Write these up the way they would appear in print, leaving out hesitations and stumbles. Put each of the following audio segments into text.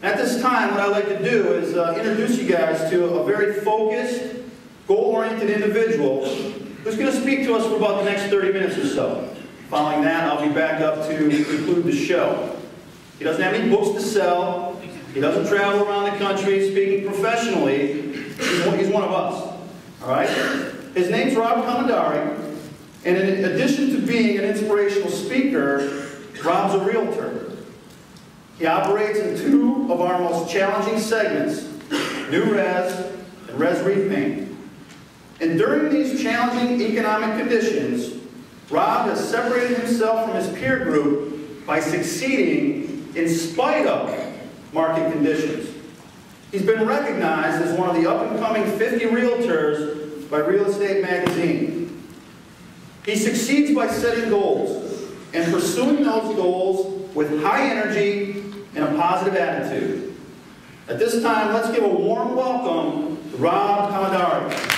At this time, what I'd like to do is introduce you guys to a very focused, goal-oriented individual who's going to speak to us for about the next 30 minutes or so. Following that, I'll be back up to conclude the show. He doesn't have any books to sell. He doesn't travel around the country speaking professionally. He's one of us. All right? His name's Rob Commodari, and in addition to being an inspirational speaker, Rob's a realtor. He operates in two of our most challenging segments, New Res and Res Repaint. And during these challenging economic conditions, Rob has separated himself from his peer group by succeeding in spite of market conditions. He's been recognized as one of the up-and-coming 50 realtors by Real Estate Magazine. He succeeds by setting goals and pursuing those goals with high energy and a positive attitude. At this time, let's give a warm welcome to Rob Commodari.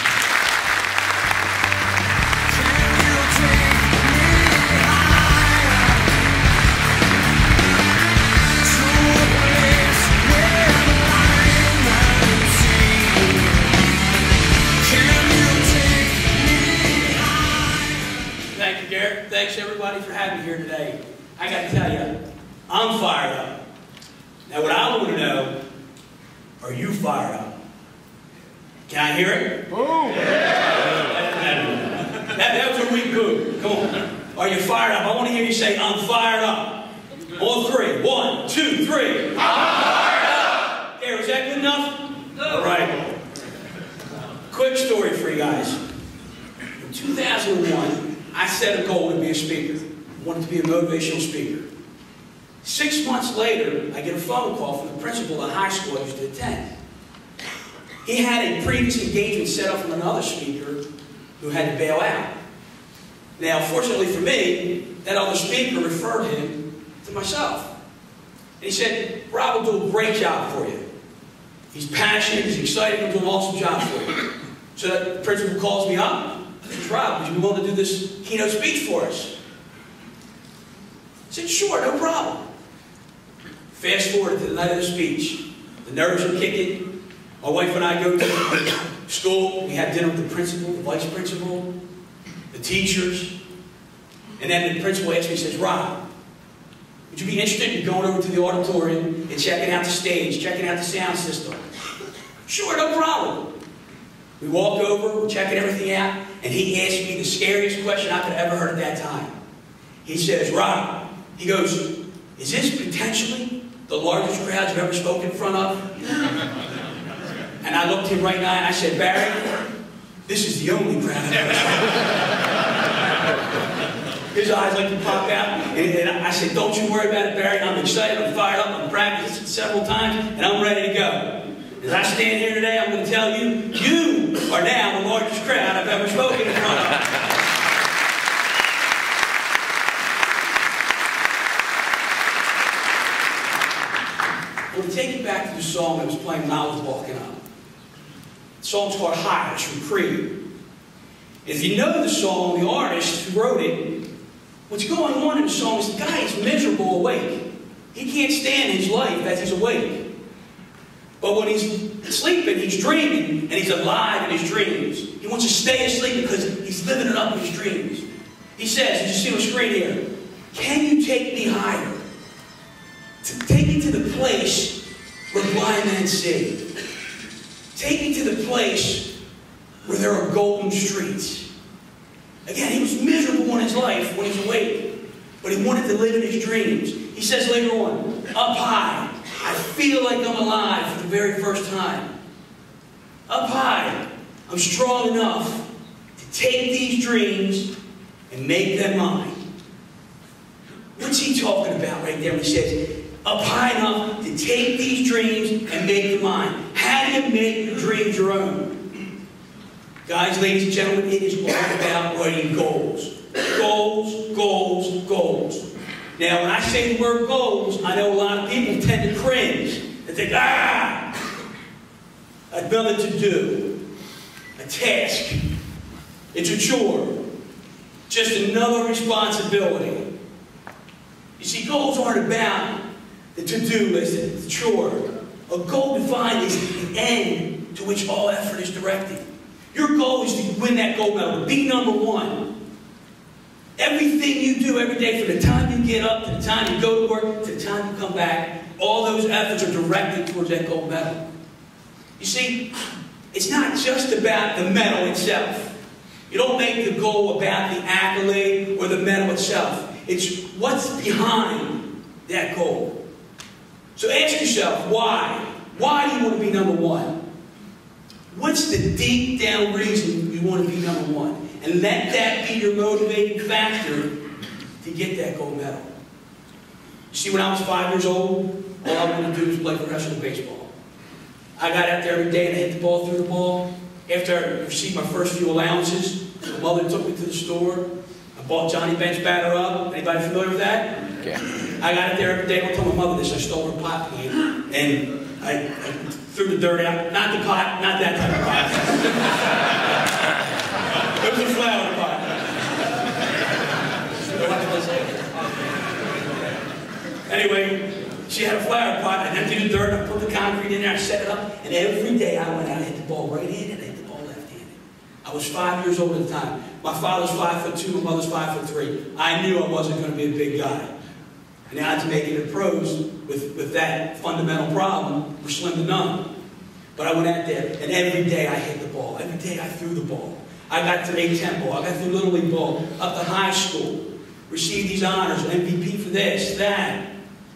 Thanks everybody for having me here today. I got to tell you, I'm fired up. Now what I want to know, are you fired up? Can I hear it? Boom! That was a weak boo. Come on. Are you fired up? I want to hear you say, I'm fired up. On three. 1, 2, 3. I'm fired up! There, was that good enough? All right. Quick story for you guys. In 2001, I set a goal to be a speaker. I wanted to be a motivational speaker. 6 months later, I get a phone call from the principal of the high school I used to attend. He had a previous engagement set up from another speaker who had to bail out. Now, fortunately for me, that other speaker referred him to myself. And he said, Rob will do a great job for you. He's passionate, he's excited, he'll do an awesome job for you. So the principal calls me up. He says, Rob, would you be willing to do this keynote speech for us? I said, sure, no problem. Fast forward to the night of the speech. The nerves are kicking. My wife and I go to school. We have dinner with the principal, the vice principal, the teachers. And then the principal asks me, he says, Rob, would you be interested in going over to the auditorium and checking out the stage, checking out the sound system? Sure, no problem. We walk over, we're checking everything out, and he asked me the scariest question I could have ever heard at that time. He says, Rob, he goes, is this potentially the largest crowd you've ever spoken in front of? And I looked him right in the eye and I said, Barry, this is the only crowd I've ever spoken. His eyes like to pop out, and I said, don't you worry about it, Barry. I'm excited, I'm fired up, I'm practiced it several times, and I'm ready to go. As I stand here today, I'm going to tell you, you are now the largest crowd I've ever spoken in front of. I want to take you back to the song that was playing when I was walking up. The song's called Higher, it's from Creed. If you know the song, the artist who wrote it, what's going on in the song is the guy is miserable awake. He can't stand his life as he's awake. But when he's sleeping, he's dreaming, and he's alive in his dreams. He wants to stay asleep because he's living it up in his dreams. He says, as you see on the screen here, can you take me higher? Take me to the place where blind men see. Take me to the place where there are golden streets. Again, he was miserable in his life when he's awake, but he wanted to live in his dreams. He says later on, up high, I feel like I'm alive for the very first time. Up high, I'm strong enough to take these dreams and make them mine. What's he talking about right there when he says, up high enough to take these dreams and make them mine? How do you make your dreams your own? Guys, ladies and gentlemen, it is all about writing goals. Goals, goals, goals. Now, when I say the word goals, I know a lot of people tend to cringe and think, I've nothing to do. A task. It's a chore. Just another responsibility. You see, goals aren't about the to-do list, the chore. A goal defined is the end to which all effort is directed. Your goal is to win that gold medal, to be number one. Everything you do every day, from the time you get up to the time you go to work to the time you come back, all those efforts are directed towards that gold medal. You see, it's not just about the medal itself. You don't make the goal about the accolade or the medal itself. It's what's behind that goal. So ask yourself, why? Why do you want to be number one? What's the deep down reason you want to be number one? And let that be your motivating factor to get that gold medal. You see, when I was 5 years old, all I wanted to do was play professional baseball. I got out there every day and I hit the ball through the ball. After I received my first few allowances, my mother took me to the store. I bought Johnny Bench batter up. Anybody familiar with that? Yeah. I got out there every day. I told my mother this. I stole her pot plant and I threw the dirt out. Not the pot, not that type of pot. It was a flower pot. Anyway, she had a flower pot. I emptied the dirt. I put the concrete in there. I set it up. And every day I went out and hit the ball right-handed and hit the ball left-handed. I was 5 years old at the time. My father's 5'2", my mother's 5'3". I knew I wasn't going to be a big guy. And the odds of making it pros with that fundamental problem were slim to none. But I went out there, and every day I hit the ball. Every day I threw the ball. I got to A-10 ball. I got through Little League ball, up to high school. Received these honors, MVP for this, that.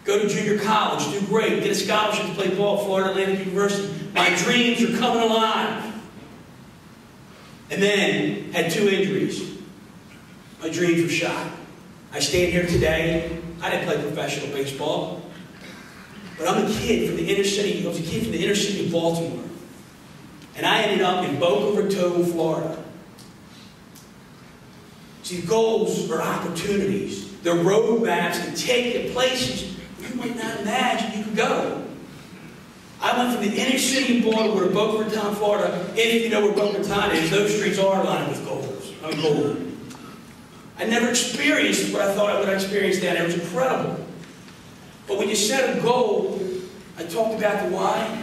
Go to junior college, do great. Get a scholarship to play ball at Florida Atlantic University. My dreams are coming alive. And then, had 2 injuries. My dreams were shot. I stand here today. I didn't play professional baseball. But I'm a kid from the inner city. I was a kid from the inner city of Baltimore. And I ended up in Boca Raton, Florida. See, goals are opportunities. They're roadmaps that take you to places you might not imagine you could go. I went from the inner city of Baltimore to Boca Raton, Florida. If you know where Boca Raton is, those streets are lined with gold. I never experienced what I thought I would experience down there. It was incredible. But when you set a goal, I talked about the why.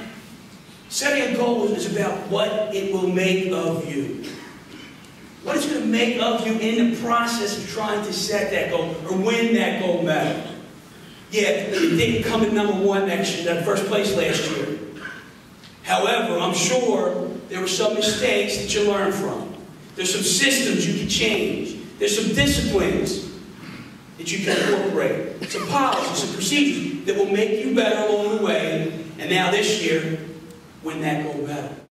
Setting a goal is about what it will make of you. What it's going to make of you in the process of trying to set that goal or win that gold medal. Yeah, you didn't come in number one next year, that first place last year. However, I'm sure there were some mistakes that you learned from. There's some systems you can change. There's some disciplines that you can incorporate. Some policies, some procedures that will make you better along the way. And now this year, win that gold medal.